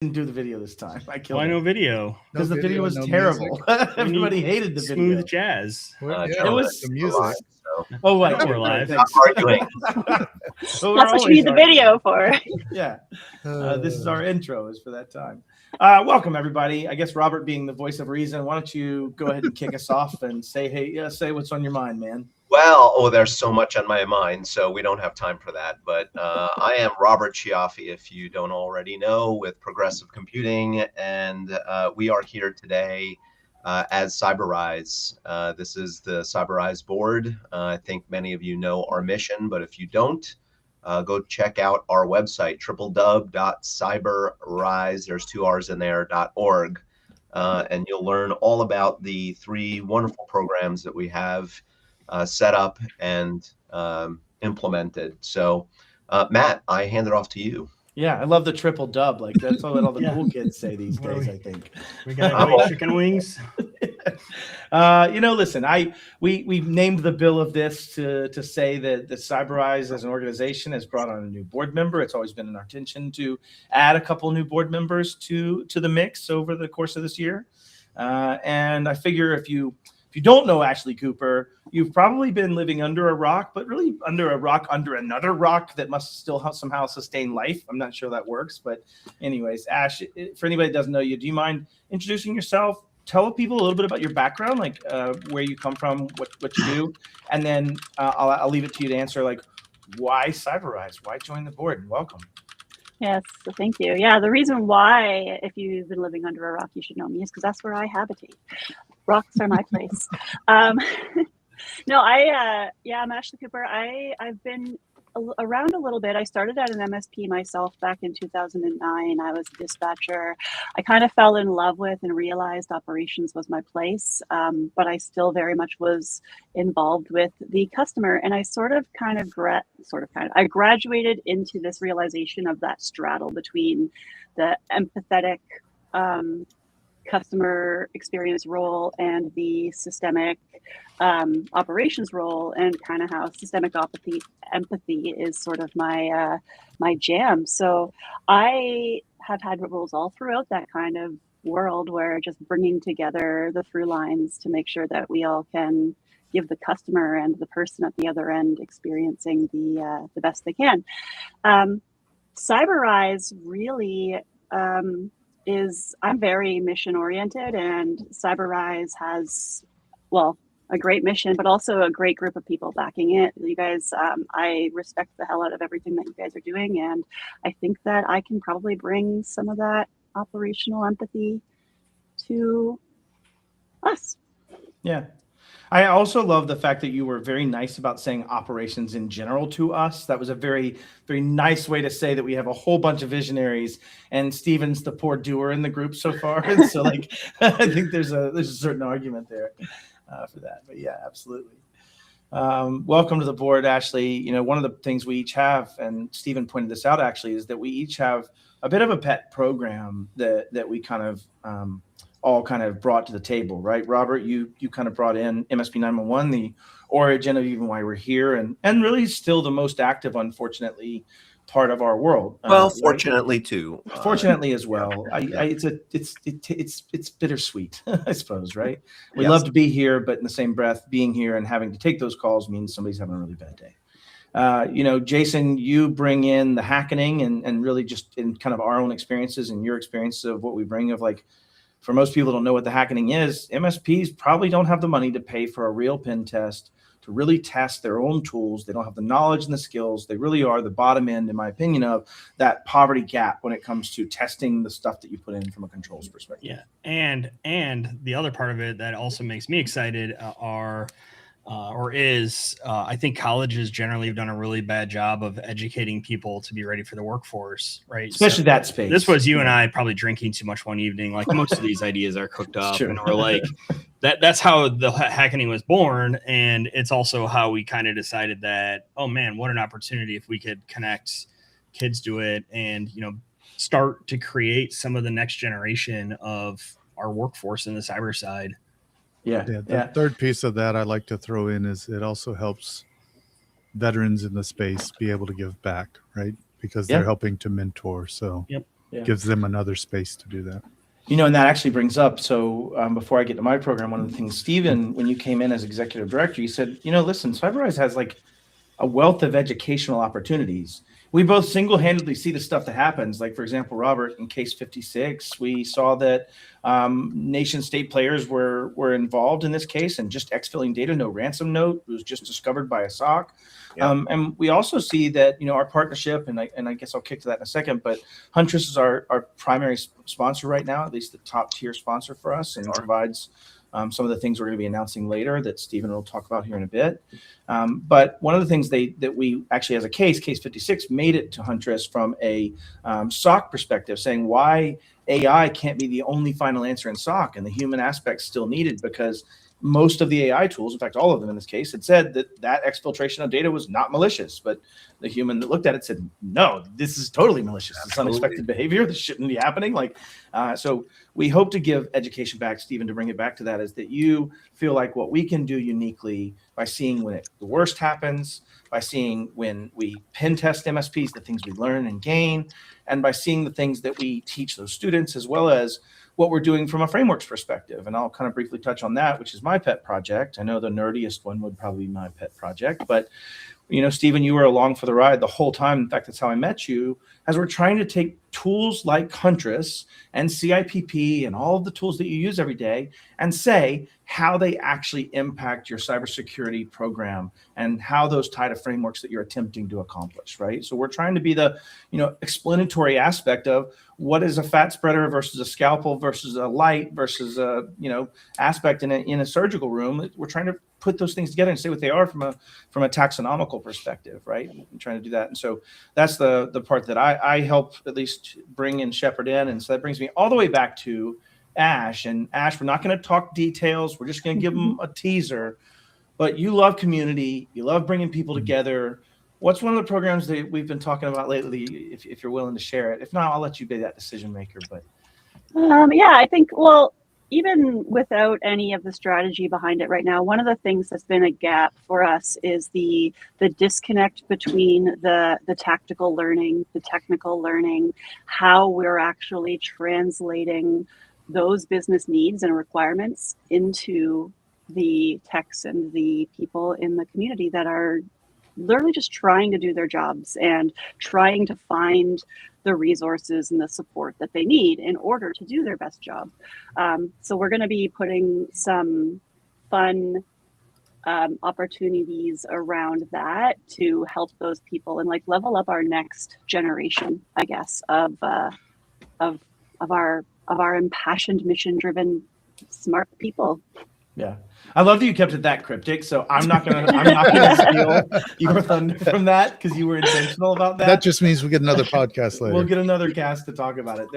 didn't do the video this time. I killed Why no video? because the video was terrible. Everybody hated the video. Smooth jazz. It was the music. Oh, right. We're live. Thanks. Arguing. That's That's what you need the video for. Yeah. This is our intro is for that time. Welcome, everybody. I guess Robert, being the voice of reason, why don't you go ahead and kick us off and say, hey, say what's on your mind, man. Well, there's so much on my mind, so we don't have time for that. But I am Robert Chiaffi, if you don't already know, with Progressive Computing, and we are here today as CyberRISE. This is the CyberRISE board. I think many of you know our mission, but if you don't, go check out our website, www.cyberrise, there's 2 R's in there, .org, and you'll learn all about the 3 wonderful programs that we have set up and implemented. So, Matt, I hand it off to you. Yeah, I love the triple dub. Like that's all the cool kids say these days. I think we got chicken wings. Listen, we've named the bill of this to say that the CyberRISE as an organization has brought on a new board member. It's always been in our intention to add a couple new board members to the mix over the course of this year. And I figure if you don't know Ashley Cooper, you've probably been living under a rock, but really under a rock under another rock that must still somehow sustain life. I'm not sure that works, but anyways, Ash, for anybody that doesn't know you, do you mind introducing yourself? Tell people a little bit about your background, like where you come from, what you do, and then I'll leave it to you to answer, like, why CyberRISE? Why join the board? And welcome. Yes, so thank you. Yeah, the reason why, if you've been living under a rock, you should know me, is because that's where I habitate. Rocks are my place. I'm Ashley Cooper. I've been around a little bit. I started at an MSP myself back in 2009. I was a dispatcher. I kind of fell in love with and realized operations was my place, but I still very much was involved with the customer. And I I graduated into this realization of that straddle between the empathetic customer experience role and the systemic operations role, and kind of how systemic empathy is sort of my jam. So I have had roles all throughout that kind of world, where just bringing together the through lines to make sure that we all can give the customer and the person at the other end experiencing the best they can. CyberRISE really I'm very mission oriented, and CyberRISE has, a great mission, but also a great group of people backing it. You guys, I respect the hell out of everything that you guys are doing, and I think that I can probably bring some of that operational empathy to us. Yeah. I also love the fact that you were very nice about saying operations in general to us. That was a very, very nice way to say that we have a whole bunch of visionaries, and Steven's the poor doer in the group so far. And so, like, I think there's a certain argument there for that. But yeah, absolutely. Welcome to the board, Ashley. One of the things we each have, and Steven pointed this out actually, is that we each have a bit of a pet program that we kind of all kind of brought to the table, right? Robert, you kind of brought in MSP 911, the origin of even why we're here, and really still the most active, unfortunately, part of our world. Fortunately too. Fortunately as well. It's bittersweet, I suppose, right? We Yes. love to be here, but in the same breath, being here and having to take those calls means somebody's having a really bad day. Jason, you bring in the hackening and really just in kind of our own experiences and your experiences of what we bring of, like, for most people who don't know what the hackening is, MSPs probably don't have the money to pay for a real pen test to really test their own tools. They don't have the knowledge and the skills. They really are the bottom end, in my opinion, of that poverty gap when it comes to testing the stuff that you put in from a controls perspective. Yeah, and the other part of it that also makes me excited I think colleges generally have done a really bad job of educating people to be ready for the workforce, right? Especially that space. This was you and I probably drinking too much one evening. Like, most of these ideas are cooked up, and we're like, that's how the hackening was born. And it's also how we kind of decided that, oh man, what an opportunity if we could connect kids to it and, start to create some of the next generation of our workforce in the cyber side. Yeah. The third piece of that I like to throw in is it also helps veterans in the space be able to give back, right? Because they're helping to mentor. So gives them another space to do that. And that actually brings up, so before I get to my program, one of the things, Stephen, when you came in as executive director, you said, listen, CyberRISE has like a wealth of educational opportunities. We both single-handedly see the stuff that happens. Like, for example, Robert, in case 56, we saw that nation state players were involved in this case and just exfilling data. No ransom note was just discovered by a SOC. Yep. And we also see that, our partnership, and I guess I'll kick to that in a second, but Huntress is our primary sponsor right now, at least the top tier sponsor for us, and provides some of the things we're going to be announcing later that Stephen will talk about here in a bit. But one of the things that we actually, as a case 56, made it to Huntress from a SOC perspective, saying why AI can't be the only final answer in SOC, and the human aspect still needed, because most of the AI tools, in fact, all of them in this case, had said that exfiltration of data was not malicious. But the human that looked at it said, no, this is totally malicious. It's unexpected behavior. This shouldn't be happening. So we hope to give education back, Stephen, to bring it back to that, is that you feel like what we can do uniquely by seeing when the worst happens, by seeing when we pen test MSPs, the things we learn and gain, and by seeing the things that we teach those students, as well as what we're doing from a frameworks perspective. And I'll kind of briefly touch on that, which is my pet project. I know the nerdiest one would probably be my pet project, but Stephen, you were along for the ride the whole time. In fact, that's how I met you, as we're trying to take tools like Huntress and CIPP and all of the tools that you use every day and say how they actually impact your cybersecurity program and how those tie to frameworks that you're attempting to accomplish, right? So we're trying to be the, explanatory aspect of what is a fat spreader versus a scalpel versus a light versus a, aspect in a surgical room. We're trying to put those things together and say what they are from a taxonomical perspective, right? I'm trying to do that. And so that's the part that I help at least bring and shepherd in. And so that brings me all the way back to Ash. And Ash, we're not going to talk details. We're just going to give them a teaser. But you love community. You love bringing people together. What's one of the programs that we've been talking about lately, if you're willing to share it? If not, I'll let you be that decision maker. But I think, even without any of the strategy behind it right now, one of the things that's been a gap for us is the disconnect between the tactical learning, the technical learning, how we're actually translating those business needs and requirements into the techs and the people in the community that are literally just trying to do their jobs and trying to find the resources and the support that they need in order to do their best job. So we're going to be putting some fun opportunities around that to help those people and level up our next generation, I guess, of our impassioned, mission-driven, smart people. Yeah. I love that you kept it that cryptic. So I'm not gonna steal your thunder from that, because you were intentional about that. That just means we get another podcast later. We'll get another cast to talk about it.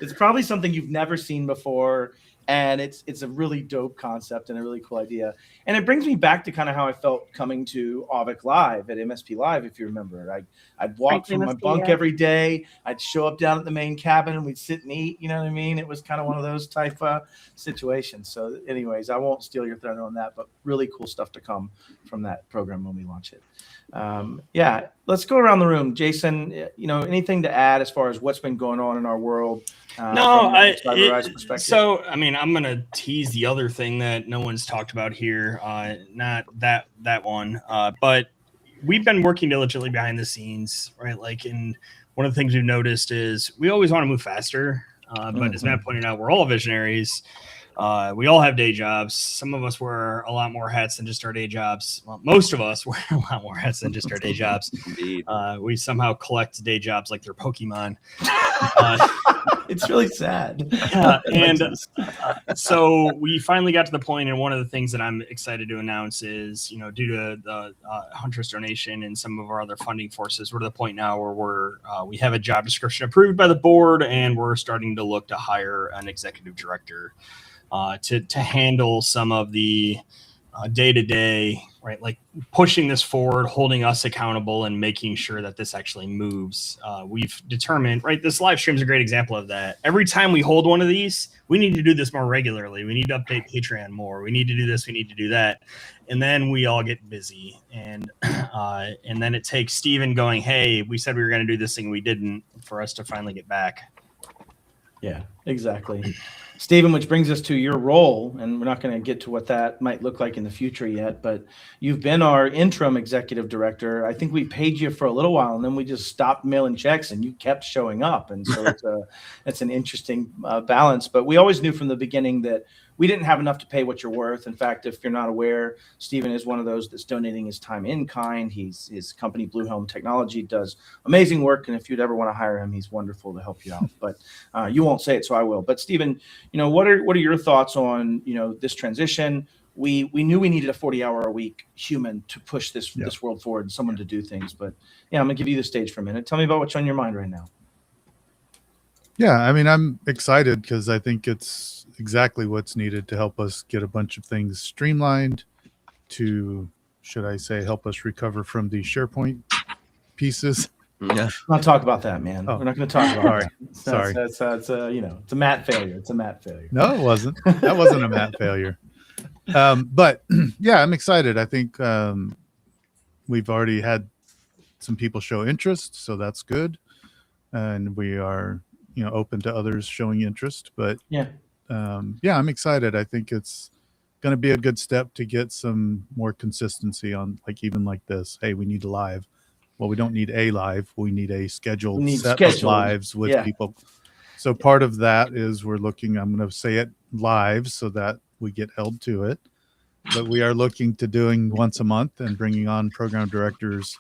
It's probably something you've never seen before, and it's a really dope concept and a really cool idea. And it brings me back to kind of how I felt coming to AUVIC Live at MSP Live, if you remember. I'd walk from my bunk every day. I'd show up down at the main cabin and we'd sit and eat. You know what I mean? It was kind of one of those type situations. So anyways, I won't steal your thunder on that, but really cool stuff to come from that program when we launch it. Let's go around the room. Jason, anything to add as far as what's been going on in our world? From a CyberRISE perspective? So, I'm going to tease the other thing that no one's talked about here. Not that one, but we've been working diligently behind the scenes, right? And one of the things we've noticed is we always want to move faster. But as Matt pointed out, we're all visionaries. We all have day jobs. Some of us wear a lot more hats than just our day jobs. Well, most of us wear a lot more hats than just our day jobs. Indeed. We somehow collect day jobs like they're Pokemon. It's really sad. Yeah, and so we finally got to the point, and one of the things that I'm excited to announce is, due to the Huntress donation and some of our other funding forces, we're to the point now where we have a job description approved by the board, and we're starting to look to hire an executive director to handle some of the day-to-day, right? Pushing this forward, holding us accountable, and making sure that this actually moves. We've determined, right? This live stream is a great example of that. Every time we hold one of these, we need to do this more regularly. We need to update Patreon more. We need to do this. We need to do that. And then we all get busy. And then it takes Steven going, hey, we said we were going to do this thing. We didn't, for us to finally get back Yeah, exactly. Stephen, which brings us to your role, and we're not going to get to what that might look like in the future yet, but you've been our interim executive director. I think we paid you for a little while, and then we just stopped mailing checks, and you kept showing up. And so it's an interesting balance. But we always knew from the beginning that we didn't have enough to pay what you're worth. In fact, if you're not aware, Stephen is one of those that's donating his time in kind. His company, Blue Helm Technology, does amazing work. And if you'd ever want to hire him, he's wonderful to help you out. But you won't say it, so I will. But Stephen, what are your thoughts on, this transition? We knew we needed a 40-hour-a-week human to push this world forward, someone to do things. But yeah, I'm going to give you the stage for a minute. Tell me about what's on your mind right now. Yeah, I mean, I'm excited because I think it's exactly what's needed to help us get a bunch of things streamlined, to, should I say, help us recover from the SharePoint pieces. Yeah. Not talk about that, man. Oh, We're not going to talk about that. Sorry. It's a Matt failure. It's a Matt failure. No, it wasn't. That wasn't a Matt failure. But yeah, I'm excited. I think we've already had some people show interest, so that's good. And we are, open to others showing interest. But yeah, I'm excited. I think it's going to be a good step to get some more consistency on, even like this. Hey, we need live. Well, we don't need a live. We need a scheduled set of lives with people. So part of that is I'm going to say it live so that we get held to it. But we are looking to doing once a month and bringing on program directors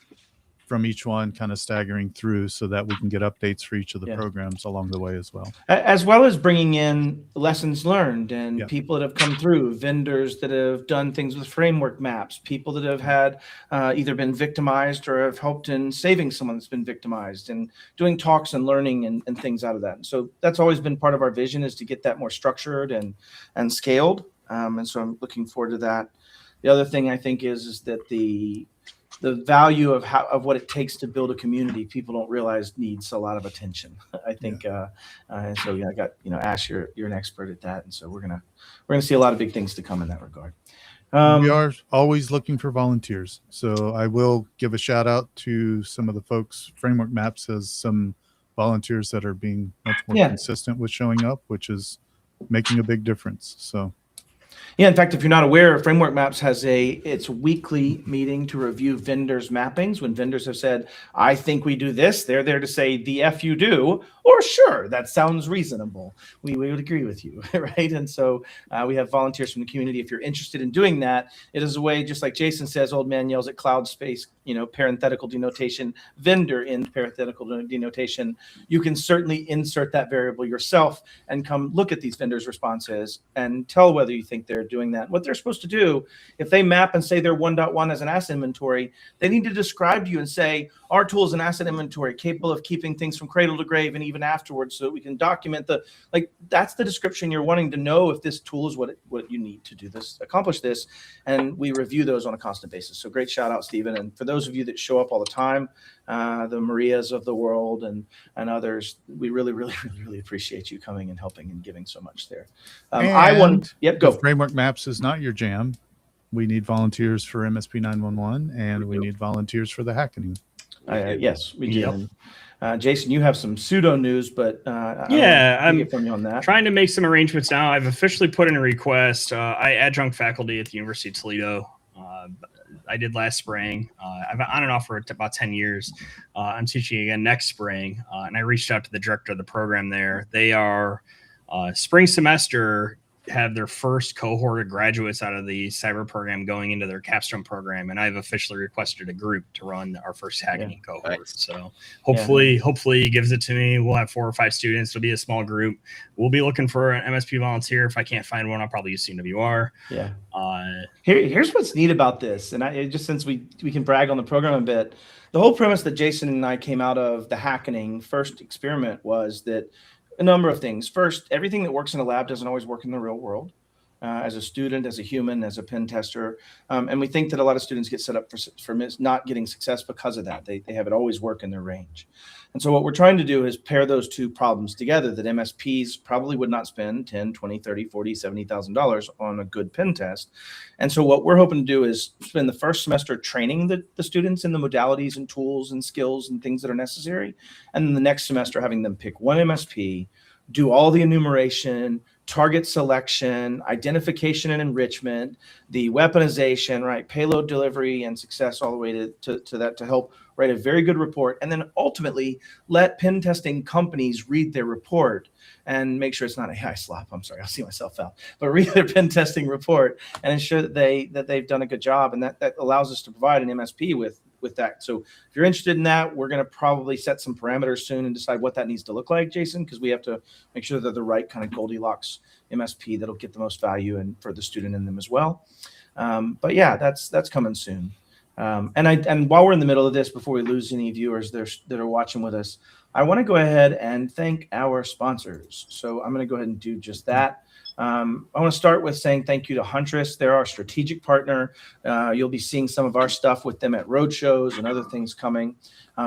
from each one, kind of staggering through so that we can get updates for each of the programs along the way as well. As well as bringing in lessons learned and people that have come through, vendors that have done things with framework maps, people that have had either been victimized or have helped in saving someone that's been victimized, and doing talks and learning and things out of that. And so that's always been part of our vision, is to get that more structured and scaled. And so I'm looking forward to that. The other thing I think is that the value of what it takes to build a community, people don't realize needs a lot of attention. I think, and so I got Ash, you're an expert at that, and so we're gonna see a lot of big things to come in that regard. We are always looking for volunteers, so I will give a shout out to some of the folks. Framework Maps has some volunteers that are being much more consistent with showing up, which is making a big difference. So. Yeah, in fact, if you're not aware, Framework Maps has its weekly meeting to review vendors' mappings. When vendors have said, I think we do this, they're there to say, the F you do, or sure, that sounds reasonable. We would agree with you, right? And so we have volunteers from the community. If you're interested in doing that, it is a way, just like Jason says, old man yells at cloud space, parenthetical denotation, vendor in parenthetical denotation. You can certainly insert that variable yourself and come look at these vendors' responses and tell whether you think they're doing that. What they're supposed to do, if they map and say they're 1.1 as an asset inventory, they need to describe to you and say, our tool is an asset inventory capable of keeping things from cradle to grave and even afterwards, so that we can document that's the description you're wanting to know if this tool is what you need to do this, accomplish this. And we review those on a constant basis. So great shout out, Stephen. And for those of you that show up all the time, the Marias of the world and others, we really, really, really, really appreciate you coming and helping and giving so much there. Go. Framework Maps is not your jam. We need volunteers for MSP 911, and we need volunteers for the hacking. Yes, we do. Jason, you have some pseudo news, but I'm get from you on that. Trying to make some arrangements now. I've officially put in a request. I adjunct faculty at the University of Toledo. I did last spring. I've been on and off for about 10 years. I'm teaching again next spring, and I reached out to the director of the program there. They are spring semester have their first cohort of graduates out of the cyber program going into their capstone program, and I've officially requested a group to run our first hacking cohort. Nice. So hopefully he gives it to me. We'll have 4 or 5 students. It'll be a small group. We'll be looking for an MSP volunteer. If I can't find one, I'll probably use CWR. Yeah. Here's what's neat about this, and just since we can brag on the program a bit, the whole premise that Jason and I came out of the hackening first experiment was that a number of things. First, everything that works in a lab doesn't always work in the real world. As a student, as a human, as a pen tester. And we think that a lot of students get set up for not getting success because of that. They have it always work in their range. And so what we're trying to do is pair those two problems together, that MSPs probably would not spend $10, $20, $30, $40, $70,000 on a good pen test. And so what we're hoping to do is spend the first semester training the students in the modalities and tools and skills and things that are necessary. And then the next semester having them pick one MSP, do all the enumeration, target selection, identification and enrichment, the weaponization, right, payload delivery and success, all the way to that, to help write a very good report, and then ultimately let pen testing companies read their report and make sure it's not AI slop. I'm sorry, I'll see myself out, but read their pen testing report and ensure that they've done a good job, and that allows us to provide an MSP with that. So if you're interested in that, we're going to probably set some parameters soon and decide what that needs to look like, Jason, because we have to make sure they're the right kind of Goldilocks MSP that'll get the most value and for the student in them as well. But yeah, that's coming soon. And while we're in the middle of this, before we lose any viewers that are watching with us, I want to go ahead and thank our sponsors. So I'm going to go ahead and do just that. I want to start with saying thank you to Huntress. They're our strategic partner. You'll be seeing some of our stuff with them at road shows and other things coming.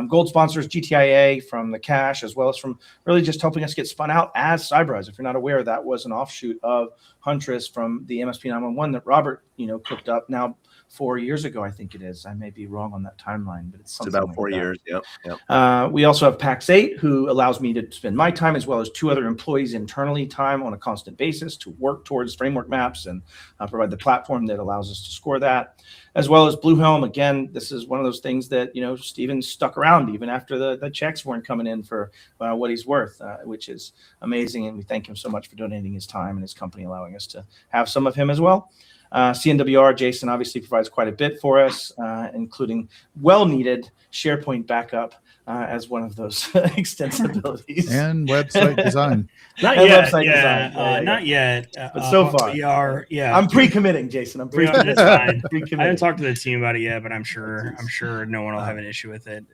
Gold sponsors GTIA from the cash, as well as from really just helping us get spun out as CyberRISE. If you're not aware, that was an offshoot of Huntress from the MSP 911 that Robert, cooked up now 4 years ago, I think it is. I may be wrong on that timeline, but it's about like 4 that. years. Yep. We also have Pax8, who allows me to spend my time as well as 2 other employees internally time on a constant basis to work towards framework maps and provide the platform that allows us to score that, as well as Blue Helm. Again, this is one of those things that, Steven stuck around even after the checks weren't coming in for what he's worth, which is amazing. And we thank him so much for donating his time and his company, allowing us to have some of him as well. CNWR, Jason obviously provides quite a bit for us, including well-needed SharePoint backup as one of those extensibilities. And website design. Not And yet. website Yeah, design. not yet. But so far. We are, I'm pre-committing, Jason. I'm pre-committing. It's fine. Pre-committing. I haven't talked to the team about it yet, but I'm sure no one will have an issue with it.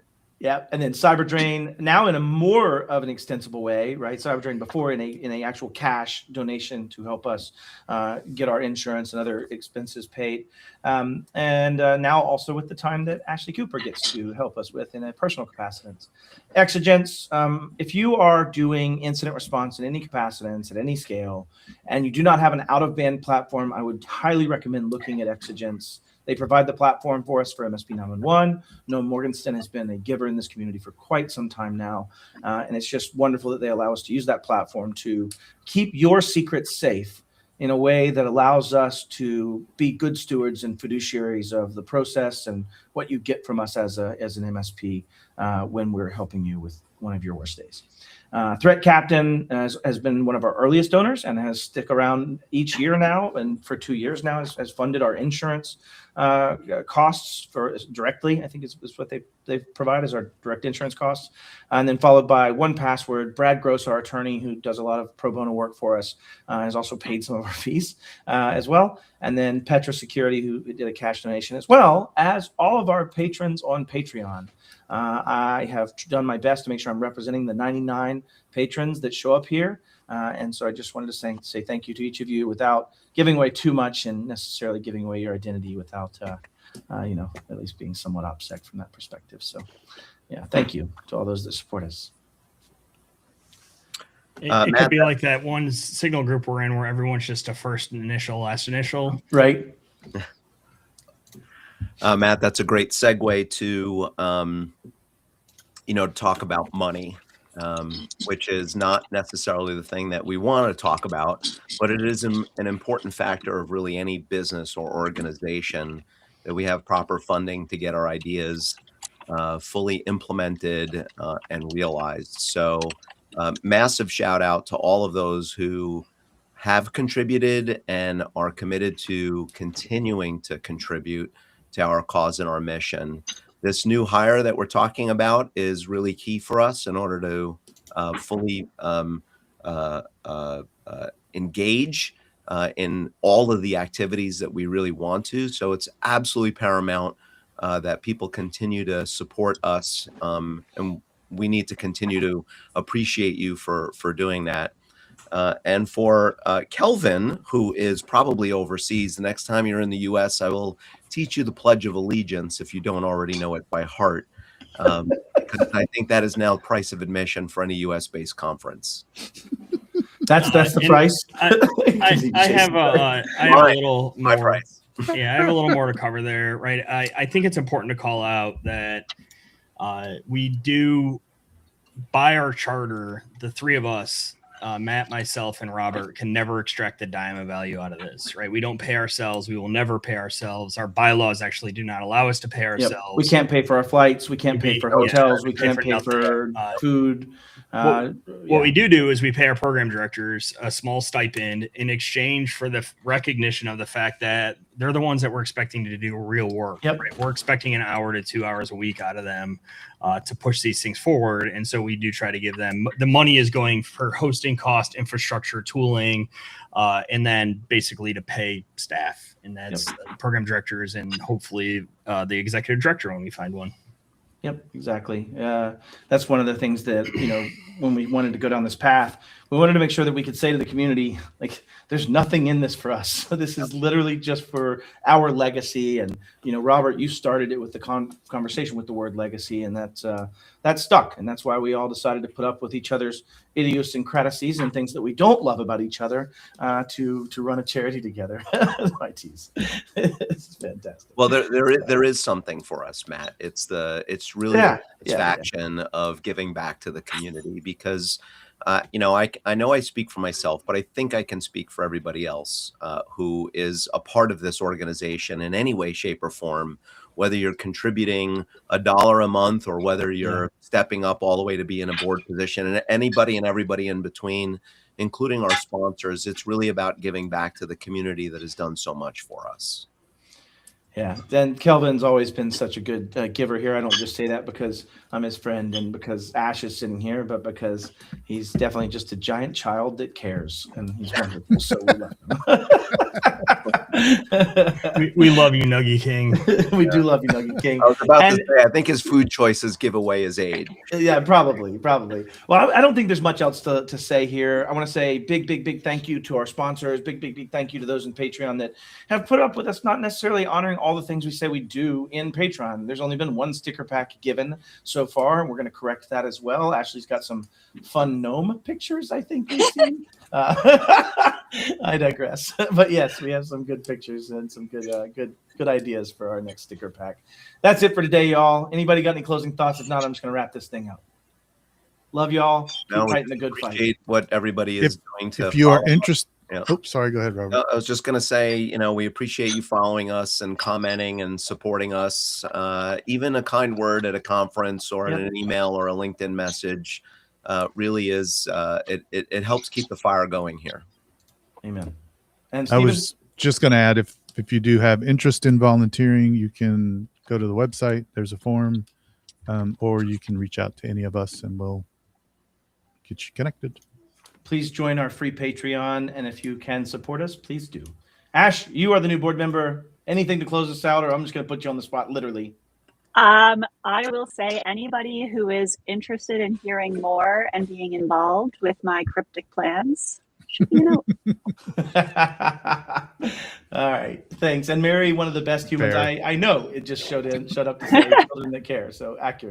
Yeah, and then CyberDrain now in a more of an extensible way, right? CyberDrain before in a actual cash donation to help us get our insurance and other expenses paid, and now also with the time that Ashley Cooper gets to help us with in a personal capacitance. Exigence, if you are doing incident response in any capacitance at any scale, and you do not have an out-of-band platform, I would highly recommend looking at Exigence. They provide the platform for us for MSP 911. Noam Morgenstern has been a giver in this community for quite some time now. And it's just wonderful that they allow us to use that platform to keep your secrets safe in a way that allows us to be good stewards and fiduciaries of the process and what you get from us as an MSP when we're helping you with one of your worst days. Threat Captain has been one of our earliest donors and has stick around each year now, and for 2 years now has funded our insurance costs for directly. I think is what they provide as our direct insurance costs, and then followed by 1Password. Brad Gross, our attorney, who does a lot of pro bono work for us, has also paid some of our fees as well. And then Petra Security, who did a cash donation, as well as all of our patrons on Patreon. I have done my best to make sure I'm representing the 99 patrons that show up here. And so I just wanted to say thank you to each of you without giving away too much and necessarily giving away your identity without, at least being somewhat OPSEC from that perspective. So, yeah, thank you to all those that support us. It could be like that one signal group we're in where everyone's just a first initial, last initial. Right. Matt, that's a great segue to, talk about money, which is not necessarily the thing that we want to talk about, but it is an important factor of really any business or organization that we have proper funding to get our ideas fully implemented and realized. So massive shout out to all of those who have contributed and are committed to continuing to contribute to our cause and our mission. This new hire that we're talking about is really key for us in order to fully engage in all of the activities that we really want to. So it's absolutely paramount that people continue to support us, and we need to continue to appreciate you for doing that. And for Kelvin, who is probably overseas, the next time you're in the U.S., I will teach you the Pledge of Allegiance if you don't already know it by heart. Because I think that is now price of admission for any U.S.-based conference. That's the price. I have a little more. My price. Yeah, I have a little more to cover there, right? I think it's important to call out that we do, by our charter, the three of us Matt, myself, and Robert can never extract a dime of value out of this, right? We don't pay ourselves. We will never pay ourselves. Our bylaws actually do not allow us to pay ourselves. We can't pay for our flights. We can't pay for hotels. We can't pay for food. What we do is we pay our program directors a small stipend in exchange for the recognition of the fact that they're the ones that we're expecting to do real work. Yep. Right? We're expecting an hour to 2 hours a week out of them to push these things forward. And so we do try to give them, the money is going for hosting cost, infrastructure, tooling, and then basically to pay staff. And that's program directors and hopefully the executive director when we find one. Yep, exactly. That's one of the things that, when we wanted to go down this path, we wanted to make sure that we could say to the community, like, there's nothing in this for us. This is literally just for our legacy. And, Robert, you started it with the conversation with the word legacy, and that stuck. And that's why we all decided to put up with each other's idiosyncrasies and things that we don't love about each other to run a charity together. My tease. It's fantastic. Well, there is something for us, Matt. It's really the satisfaction of giving back to the community because I know I speak for myself, but I think I can speak for everybody else who is a part of this organization in any way, shape, or form, whether you're contributing $1 a month or whether you're stepping up all the way to be in a board position, and anybody and everybody in between, including our sponsors. It's really about giving back to the community that has done so much for us. Yeah, and Kelvin's always been such a good giver here. I don't just say that because I'm his friend and because Ash is sitting here, but because he's definitely just a giant child that cares, and he's wonderful. So we love him. we love you, Nuggy King. We do love you, Nuggy King. I was about to say, I think his food choices give away his age. Yeah, probably. Well, I don't think there's much else to say here. I want to say big thank you to our sponsors. Big thank you to those in Patreon that have put up with us, not necessarily honoring all the things we say we do in Patreon. There's only been one sticker pack given so far, and we're going to correct that as well. Ashley's got some fun gnome pictures, I think we've seen. I digress. But yes, we have some good pictures and some good ideas for our next sticker pack. That's it for today, y'all. Anybody got any closing thoughts? If not, I'm just going to wrap this thing up. Love y'all. Keep fighting the good fight. Appreciate what everybody is doing to. If you are interested. Yeah. Oops, sorry. Go ahead, Robert. I was just going to say, we appreciate you following us and commenting and supporting us. Even a kind word at a conference or in an email or a LinkedIn message really is, it helps keep the fire going here. Amen. And I was just going to add, if you do have interest in volunteering, you can go to the website. There's a form, or you can reach out to any of us and we'll get you connected. Please join our free Patreon, and if you can support us, please do. Ash, you are the new board member. Anything to close us out, or I'm just going to put you on the spot, literally. I will say anybody who is interested in hearing more and being involved with my cryptic plans, should be a note. All right, thanks. And Mary, one of the best humans I know, it just showed up to say children that care. So accurate.